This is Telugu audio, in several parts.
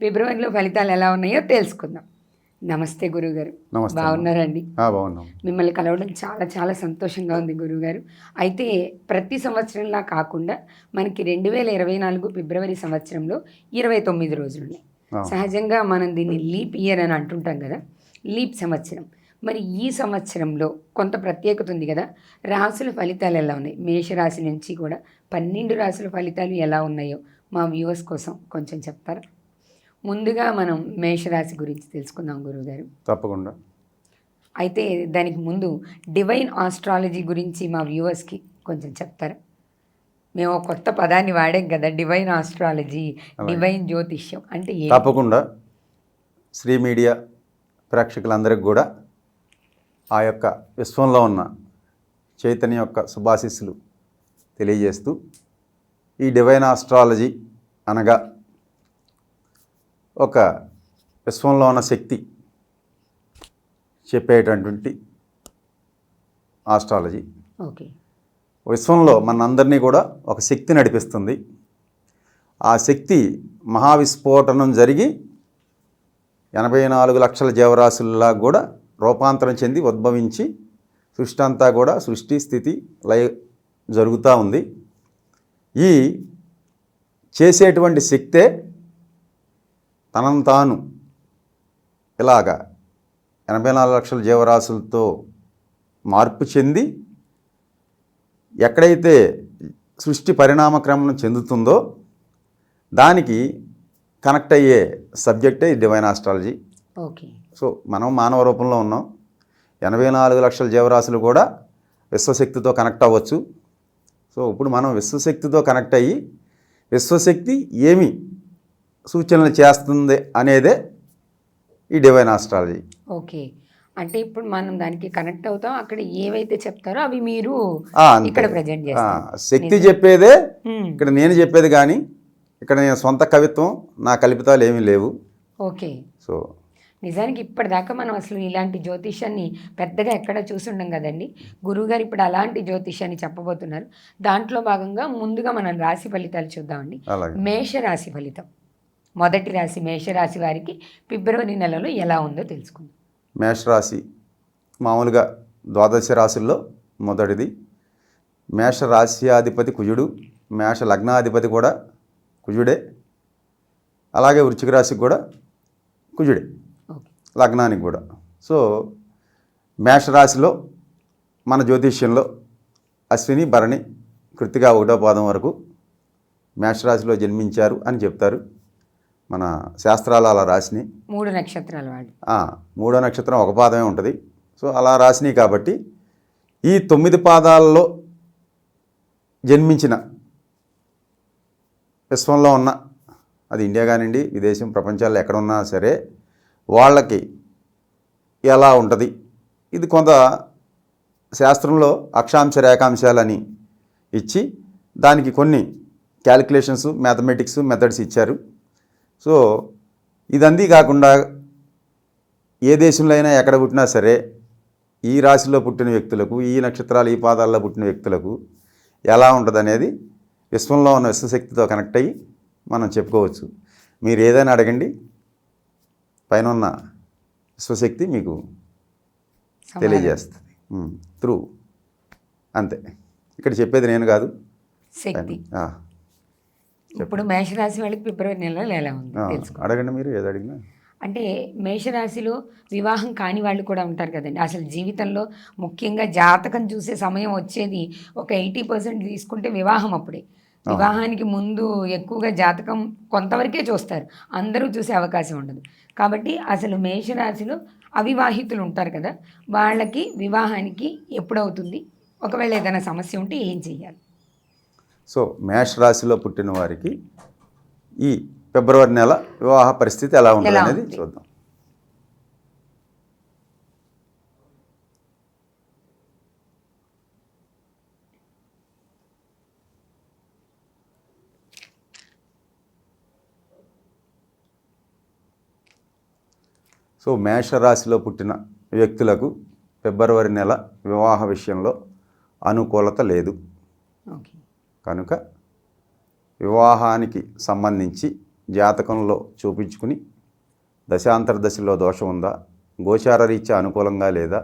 ఫిబ్రవరిలో ఫలితాలు ఎలా ఉన్నాయో తెలుసుకుందాం. నమస్తే గురువుగారు. నమస్తే. బాగున్నారండి? బాగున్నాం. మిమ్మల్ని కలవడం చాలా చాలా సంతోషంగా ఉంది గురువుగారు. అయితే ప్రతి సంవత్సరంలా కాకుండా మనకి 2024 ఫిబ్రవరి సంవత్సరంలో 29 రోజులున్నాయి. సహజంగా మనం దీన్ని లీప్ ఇయర్ అని అంటుంటాం కదా, లీప్ సంవత్సరం. మరి ఈ సంవత్సరంలో కొంత ప్రత్యేకత ఉంది కదా, రాసుల ఫలితాలు ఎలా ఉన్నాయి, మేషరాశి నుంచి కూడా 12 రాసుల ఫలితాలు ఎలా ఉన్నాయో మా వ్యూవర్స్ కోసం కొంచెం చెప్తారా? ముందుగా మనం మేషరాశి గురించి తెలుసుకుందాం గురువుగారు. తప్పకుండా. అయితే దానికి ముందు డివైన్ ఆస్ట్రాలజీ గురించి మా వ్యూవర్స్కి కొంచెం చెప్తారా? మేము ఒక కొత్త పదాన్ని వాడాం కదా, డివైన్ ఆస్ట్రాలజీ, డివైన్ జ్యోతిష్యం అంటే ఏంటి? తప్పకుండా. శ్రీ మీడియా ప్రేక్షకులందరికీ కూడా ఆ యొక్క విశ్వంలో ఉన్న చైతన్య యొక్క శుభాశీస్సులు తెలియజేస్తూ, ఈ డివైన్ ఆస్ట్రాలజీ అనగా ఒక విశ్వంలో ఉన్న శక్తి చెప్పేటటువంటి ఆస్ట్రాలజీ. ఓకే. విశ్వంలో మనందరినీ కూడా ఒక శక్తి నడిపిస్తుంది. ఆ శక్తి మహావిస్ఫోటనం జరిగి 84 లక్షల జీవరాశుల్లా కూడా రూపాంతరం చెంది ఉద్భవించి సృష్టి అంతా కూడా సృష్టి స్థితి లయ జరుగుతూ ఉంది. ఈ చేసేటువంటి శక్తే తనను తాను ఇలాగా 84 లక్షల జీవరాశులతో మార్పు చెంది ఎక్కడైతే సృష్టి పరిణామక్రమం చెందుతుందో దానికి కనెక్ట్ అయ్యే సబ్జెక్టే డివైన్ ఆస్ట్రాలజీ. ఓకే. సో మనం మానవ రూపంలో ఉన్నాం. 84 లక్షల జీవరాశులు కూడా విశ్వశక్తితో కనెక్ట్ అవ్వచ్చు. సో ఇప్పుడు మనం విశ్వశక్తితో కనెక్ట్ అయ్యి విశ్వశక్తి ఏమి సూచనలు చేస్తుంది అనేదే ఈ డివైన్ ఆస్ట్రాలజీ. ఓకే. అంటే ఇప్పుడు మనం దానికి కనెక్ట్ అవుతాం, అక్కడ ఏవైతే చెప్తారో అవి మీరు ఇక్కడ ప్రజెంట్ చేస్తారు. శక్తి చెప్పేదే ఇక్కడ నేను చెప్పేది, కానీ ఇక్కడ నేను సొంత కవిత్వం నా కల్పితాలు ఏమీ లేవు. ఓకే. సో నిజానికి ఇప్పటిదాకా మనం అసలు ఇలాంటి జ్యోతిష్యాన్ని పెద్దగా ఎక్కడ చూసుండం కదండి. గురువుగారు ఇప్పుడు అలాంటి జ్యోతిష్యాన్ని చెప్పబోతున్నారు. దాంట్లో భాగంగా ముందుగా మనం రాశి ఫలితాలు చూద్దామండి. మేషరాశి ఫలితం, మొదటి రాశి మేషరాశి వారికి ఫిబ్రవరి నెలలో ఎలా ఉందో తెలుసుకుందాం. మేషరాశి మామూలుగా ద్వాదశ రాశుల్లో మొదటిది. మేష రాశ్యాధిపతి కుజుడు, మేష లగ్నాధిపతి కూడా కుజుడే, అలాగే వృశ్చిక రాశికి కూడా కుజుడే, లగ్నానికి కూడా. సో మేషరాశిలో మన జ్యోతిష్యంలో అశ్విని భరణి కృత్తిక 1వ పాదం వరకు మేషరాశిలో జన్మించారు అని చెప్తారు మన శాస్త్రాలు. అలా రాసిని 3 నక్షత్రాలు వాడి 3వ నక్షత్రం 1 పాదమే ఉంటుంది. సో అలా రాసినాయి కాబట్టి ఈ 9 పాదాలలో జన్మించిన విశ్వంలో ఉన్న, అది ఇండియా కానివ్వండి విదేశం ప్రపంచాల్లో ఎక్కడ ఉన్నా సరే, వాళ్ళకి ఎలా ఉంటుంది ఇది కొంత శాస్త్రంలో అక్షాంశ రేఖాంశాలని ఇచ్చి దానికి కొన్ని క్యాలిక్యులేషన్స్ మ్యాథమెటిక్స్ మెథడ్స్ ఇచ్చారు. సో ఇదంతా కాకుండా ఏ దేశంలో అయినా ఎక్కడ పుట్టినా సరే ఈ రాశిలో పుట్టిన వ్యక్తులకు, ఈ నక్షత్రాలు ఈ పాదాల్లో పుట్టిన వ్యక్తులకు ఎలా ఉంటుంది అనేది విశ్వంలో ఉన్న విశ్వశక్తితో కనెక్ట్ అయ్యి మనం చెప్పుకోవచ్చు. మీరు ఏదైనా అడగండి, పైన ఉన్న విశ్వశక్తి మీకు తెలియజేస్తుంది త్రూ. అంతే, ఇక్కడ చెప్పేది నేను కాదు, శక్తి. ఇప్పుడు మేషరాశి వాళ్ళకి ఫిబ్రవరి నెలలో ఎలా ఉంది తెలుసుకో. అడగండి, మీరు ఏది అడిగినా. అంటే మేషరాశిలో వివాహం కాని వాళ్ళు కూడా ఉంటారు కదండి. అసలు జీవితంలో ముఖ్యంగా జాతకం చూసే సమయం వచ్చేది ఒక 80% తీసుకుంటే వివాహం అప్పుడే. వివాహానికి ముందు ఎక్కువగా జాతకం కొంతవరకే చూస్తారు, అందరూ చూసే అవకాశం ఉండదు. కాబట్టి అసలు మేషరాశిలో అవివాహితులు ఉంటారు కదా, వాళ్ళకి వివాహానికి ఎప్పుడవుతుంది, ఒకవేళ ఏదైనా సమస్య ఉంటే ఏం చెయ్యాలి? సో మేషరాశిలో పుట్టిన వారికి ఈ ఫిబ్రవరి నెల వివాహ పరిస్థితి ఎలా ఉంటుంది అనేది చూద్దాం. సో మేషరాశిలో పుట్టిన వ్యక్తులకు ఫిబ్రవరి నెల వివాహ విషయంలో అనుకూలత లేదు. కనుక వివాహానికి సంబంధించి జాతకంలో చూపించుకుని దశాంతర దశలో దోషం ఉందా, గోచార రీత్యా అనుకూలంగా లేదా,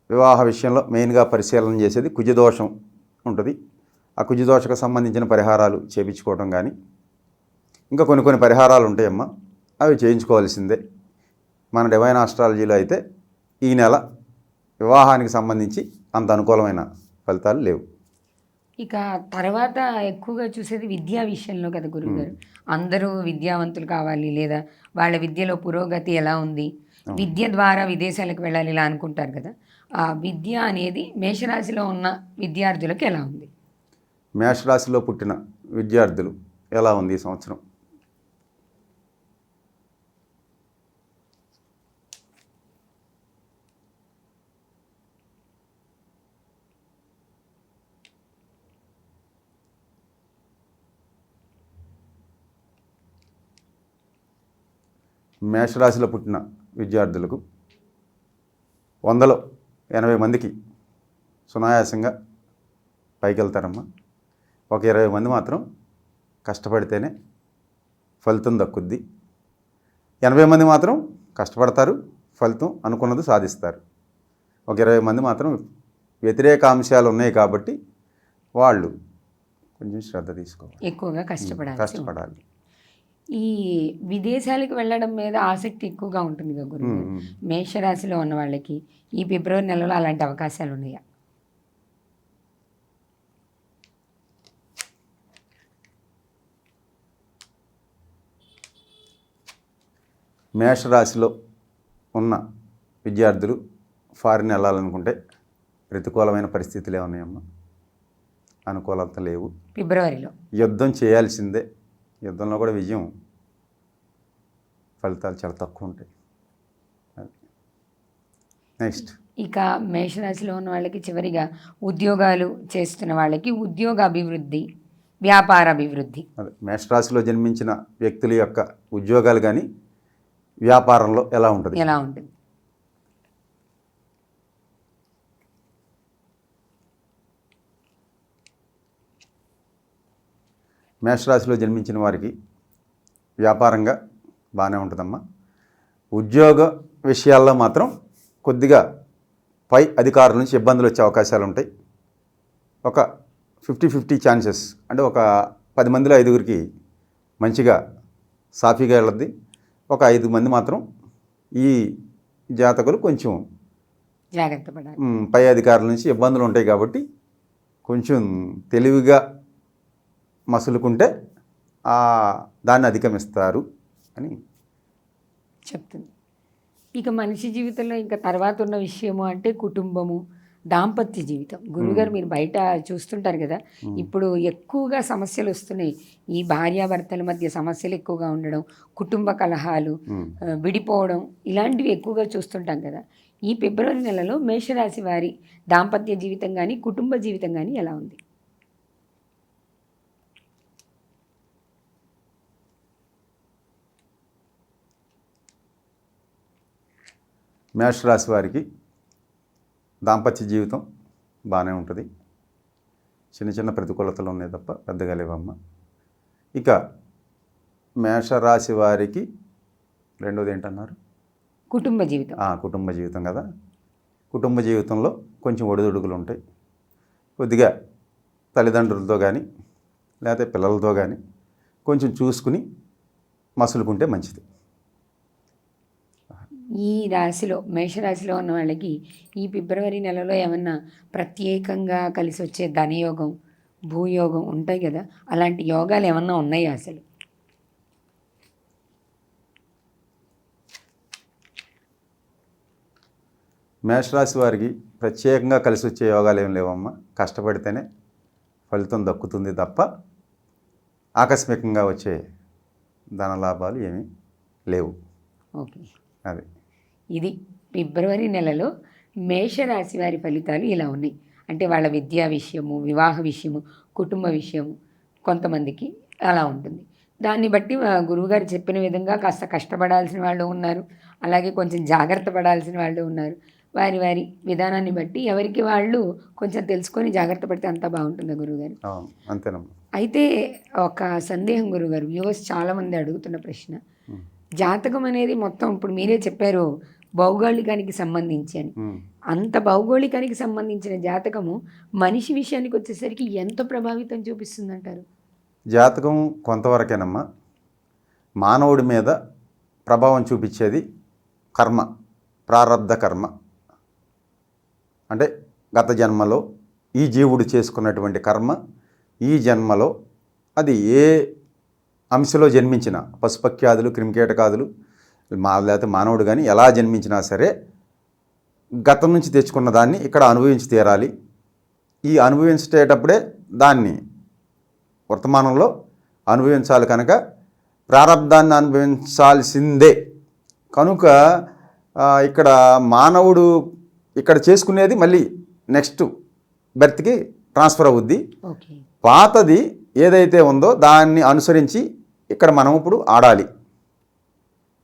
వివాహ విషయంలో మెయిన్గా పరిశీలన చేసేది కుజదోషం ఉంటుంది. ఆ కుజదోషకు సంబంధించిన పరిహారాలు చేయించుకోవడం కానీ, ఇంకా కొన్ని పరిహారాలు ఉంటాయమ్మా, అవి చేయించుకోవాల్సిందే. మన డివైన్ ఆస్ట్రాలజీలో అయితే ఈ నెల వివాహానికి సంబంధించి అంత అనుకూలమైన ఫలితాలు లేవు. ఇక తర్వాత ఎక్కువగా చూసేది విద్యా విషయంలో కదా గురువుగారు. అందరూ విద్యావంతులు కావాలి, లేదా వాళ్ళ విద్యలో పురోగతి ఎలా ఉంది, విద్య ద్వారా విదేశాలకు వెళ్ళాలి ఇలా అనుకుంటారు కదా. ఆ విద్య అనేది మేషరాశిలో ఉన్న విద్యార్థులకు ఎలా ఉంది? మేషరాశిలో పుట్టిన విద్యార్థులు ఎలా ఉంది ఈ సంవత్సరం? మేషరాశిలో పుట్టిన విద్యార్థులకు 100లో 80 మందికి సునాయాసంగా పైకి వెళ్తారమ్మా. ఒక 20 మంది మాత్రం కష్టపడితేనే ఫలితం దక్కుద్ది. 80 మంది మాత్రం కష్టపడతారు, ఫలితం అనుకున్నది సాధిస్తారు. ఒక 20 మంది మాత్రం వ్యతిరేక అంశాలు ఉన్నాయి కాబట్టి వాళ్ళు కొంచెం శ్రద్ధ తీసుకోవాలి, ఎక్కువగా కష్టపడాలి. ఈ విదేశాలకు వెళ్ళడం మీద ఆసక్తి ఎక్కువగా ఉంటుంది కదా గురువు. మేషరాశిలో ఉన్న వాళ్ళకి ఈ ఫిబ్రవరి నెలలో అలాంటి అవకాశాలు ఉన్నాయా? మేషరాశిలో ఉన్న విద్యార్థులు ఫారిన్ వెళ్ళాలనుకుంటే ప్రతికూలమైన పరిస్థితులే ఉన్నాయమ్మా, అనుకూలత లేవు. ఫిబ్రవరిలో యుద్ధం చేయాల్సిందే. యుద్ధంలో కూడా విజయం, ఫలితాలు చాలా తక్కువ ఉంటాయి. నెక్స్ట్ ఇక మేషరాశిలో ఉన్న వాళ్ళకి చివరిగా ఉద్యోగాలు చేస్తున్న వాళ్ళకి ఉద్యోగ అభివృద్ధి, వ్యాపార అభివృద్ధి. అదే మేషరాశిలో జన్మించిన వ్యక్తుల యొక్క ఉద్యోగాలు కానీ వ్యాపారంలో ఎలా ఉంటుంది? మేషరాశిలో జన్మించిన వారికి వ్యాపారంగా బాగానే ఉంటుందమ్మా. ఉద్యోగ విషయాల్లో మాత్రం కొద్దిగా పై అధికారుల నుంచి ఇబ్బందులు వచ్చే అవకాశాలు ఉంటాయి. ఒక 50-50 ఛాన్సెస్, అంటే ఒక 10 మందిలో 5గురికి మంచిగా సాఫీగా వెళ్ళద్ది. ఒక 5 మంది మాత్రం ఈ జాతకులు కొంచెం జాగ్రత్త పడాలి. పై అధికారుల నుంచి ఇబ్బందులు ఉంటాయి కాబట్టి కొంచెం తెలివిగా మసులుకుంటే దాన్ని అధిగమిస్తారు అని చెప్తుంది. ఇక మనిషి జీవితంలో ఇంకా తర్వాత ఉన్న విషయము అంటే కుటుంబము, దాంపత్య జీవితం. గురుగారు మీరు బయట చూస్తుంటారు కదా, ఇప్పుడు ఎక్కువగా సమస్యలు వస్తున్నాయి. ఈ భార్యాభర్తల మధ్య సమస్యలు ఎక్కువగా ఉండడం, కుటుంబ కలహాలు, విడిపోవడం, ఇలాంటివి ఎక్కువగా చూస్తుంటాం కదా. ఈ ఫిబ్రవరి నెలలో మేషరాశి వారి దాంపత్య జీవితం కానీ కుటుంబ జీవితం కానీ ఎలా ఉంది? మేషరాశి వారికి దాంపత్య జీవితం బాగానే ఉంటుంది. చిన్న చిన్న ప్రతికూలతలు ఉన్నాయి తప్ప పెద్దగా లేవమ్మ. ఇక మేషరాశి వారికి రెండోది ఏంటన్నారు? కుటుంబ జీవితం. కుటుంబ జీవితం కదా. కుటుంబ జీవితంలో కొంచెం ఒడిదుడుకులు ఉంటాయి. కొద్దిగా తల్లిదండ్రులతో కానీ లేకపోతే పిల్లలతో కానీ కొంచెం చూసుకుని మసులుకుంటే మంచిది. ఈ రాశిలో మేషరాశిలో ఉన్న వాళ్ళకి ఈ ఫిబ్రవరి నెలలో ఏమన్నా ప్రత్యేకంగా కలిసి వచ్చే ధనయోగం, భూయోగం ఉంటాయి కదా, అలాంటి యోగాలు ఏమన్నా ఉన్నాయా అసలు? మేషరాశి వారికి ప్రత్యేకంగా కలిసి వచ్చే యోగాలు ఏం లేవమ్మా. కష్టపడితేనే ఫలితం దక్కుతుంది తప్ప ఆకస్మికంగా వచ్చే ధనలాభాలు ఏమీ లేవు. ఓకే, అది ఇది ఫిబ్రవరి నెలలో మేషరాశి వారి ఫలితాలు ఇలా ఉన్నాయి. అంటే వాళ్ళ విద్యా విషయము, వివాహ విషయము, కుటుంబ విషయము కొంతమందికి అలా ఉంటుంది. దాన్ని బట్టి గురువుగారు చెప్పిన విధంగా కాస్త కష్టపడాల్సిన వాళ్ళు ఉన్నారు, అలాగే కొంచెం జాగ్రత్త పడాల్సిన వాళ్ళు ఉన్నారు. వారి వారి విధానాన్ని బట్టి ఎవరికి వాళ్ళు కొంచెం తెలుసుకొని జాగ్రత్త పడితే అంతా బాగుంటుందా గురువుగారు? అంతేనమ్మా. అయితే ఒక సందేహం గురుగారు, వ్యూవర్స్ చాలామంది అడుగుతున్న ప్రశ్న, జాతకం అనేది మొత్తం ఇప్పుడు మీరే చెప్పారు భౌగోళికానికి సంబంధించి అని. అంత భౌగోళికానికి సంబంధించిన జాతకము మనిషి విషయానికి వచ్చేసరికి ఎంత ప్రభావితం చూపిస్తుందంటారు? జాతకం కొంతవరకేనమ్మా. మానవుడి మీద ప్రభావం చూపించేది కర్మ, ప్రారబ్ధ కర్మ. అంటే గత జన్మలో ఈ జీవుడు చేసుకున్నటువంటి కర్మ ఈ జన్మలో అది ఏ అంశలో జన్మించినా, పశుపక్ష్యాదులు క్రిమికీటకాదులు లేకపోతే మానవుడు కానీ ఎలా జన్మించినా సరే గతం నుంచి తెచ్చుకున్న దాన్ని ఇక్కడ అనుభవించి తీరాలి. ఈ అనుభవించేటప్పుడే దాన్ని వర్తమానంలో అనుభవించాలి కనుక ప్రారబ్ధాన్ని అనుభవించాల్సిందే. కనుక ఇక్కడ మానవుడు ఇక్కడ చేసుకునేది మళ్ళీ నెక్స్ట్ బెర్త్కి ట్రాన్స్ఫర్ అవుద్ది. పాతది ఏదైతే ఉందో దాన్ని అనుసరించి ఇక్కడ మనం ఇప్పుడు ఆడాలి.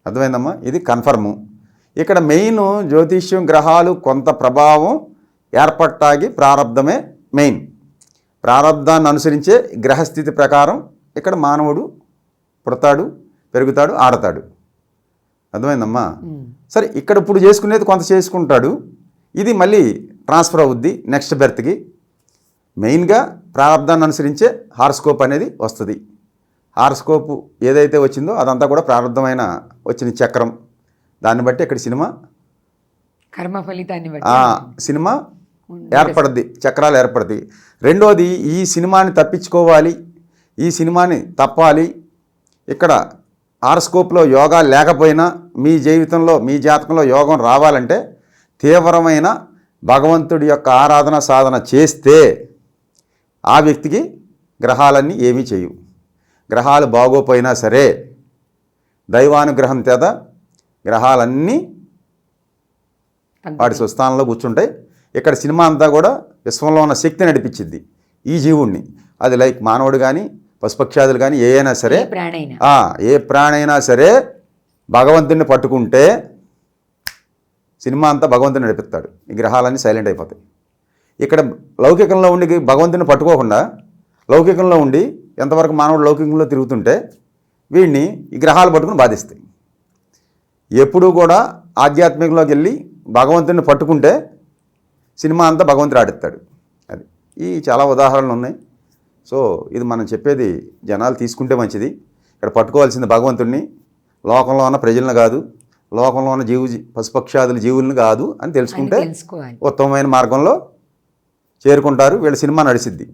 అర్థమైందమ్మా? ఇది కన్ఫర్ము. ఇక్కడ మెయిన్ జ్యోతిష్యం గ్రహాలు కొంత ప్రభావం ఏర్పట్టాగి ప్రారబ్ధమే మెయిన్. ప్రారబ్ధాన్ని అనుసరించే గ్రహస్థితి ప్రకారం ఇక్కడ మానవుడు పుడతాడు, పెరుగుతాడు, ఆడతాడు. అర్థమైందమ్మా? సరే, ఇక్కడ ఇప్పుడు చేసుకునేది కొంత చేసుకుంటాడు, ఇది మళ్ళీ ట్రాన్స్ఫర్ అవుద్ది నెక్స్ట్ బెర్త్కి. మెయిన్గా ప్రారబ్ధాన్ని అనుసరించే హారోస్కోప్ అనేది వస్తుంది. హారోస్కోప్ ఏదైతే వచ్చిందో అదంతా కూడా ప్రారబ్ధమైన వచ్చిన చక్రం. దాన్ని బట్టి ఇక్కడ సినిమా కర్మ ఫలితాన్ని బట్టి సినిమా ఏర్పడుద్ది, చక్రాలు ఏర్పడుద్ది. రెండోది, ఈ సినిమాని తప్పించుకోవాలి, ఈ సినిమాని తప్పాలి. ఇక్కడ హారోస్కోప్లో యోగా లేకపోయినా మీ జీవితంలో మీ జాతకంలో యోగం రావాలంటే తీవ్రమైన భగవంతుడి యొక్క ఆరాధన సాధన చేస్తే ఆ వ్యక్తికి గ్రహాలన్నీ ఏమీ చేయవు. గ్రహాలు బాగోపోయినా సరే దైవానుగ్రహం చేత గ్రహాలన్నీ వాటి స్వస్థానంలో కూర్చుంటాయి. ఇక్కడ సినిమా అంతా కూడా విశ్వంలో ఉన్న శక్తి నడిపించింది ఈ జీవుణ్ణి. అది లైక్ మానవుడు కానీ పశుపక్ష్యాదులు కానీ ఏ అయినా సరే, ఏ ప్రాణైనా సరే భగవంతుడిని పట్టుకుంటే సినిమా అంతా భగవంతుని నడిపిస్తాడు. ఈ గ్రహాలన్నీ సైలెంట్ అయిపోతాయి. ఇక్కడ లౌకికంలో ఉండి భగవంతుని పట్టుకోకుండా లౌకికంలో ఉండి ఎంతవరకు మానవుడు లౌకికంలో తిరుగుతుంటే వీడిని ఈ గ్రహాలు పట్టుకుని బాధిస్తాయి. ఎప్పుడూ కూడా ఆధ్యాత్మికంలోకి వెళ్ళి భగవంతుని పట్టుకుంటే సినిమా అంతా భగవంతుడు ఆడిస్తాడు. అది ఈ చాలా ఉదాహరణలు ఉన్నాయి. సో ఇది మనం చెప్పేది జనాలు తీసుకుంటే మంచిది. ఇక్కడ పట్టుకోవాల్సింది భగవంతుడిని, లోకంలో ఉన్న ప్రజలను కాదు, లోకంలో ఉన్న పశుపక్ష్యాదుల జీవులను కాదు అని తెలుసుకుంటే ఉత్తమమైన మార్గంలో చేరుకుంటారు. వీళ్ళ సినిమా నడిసిద్ది.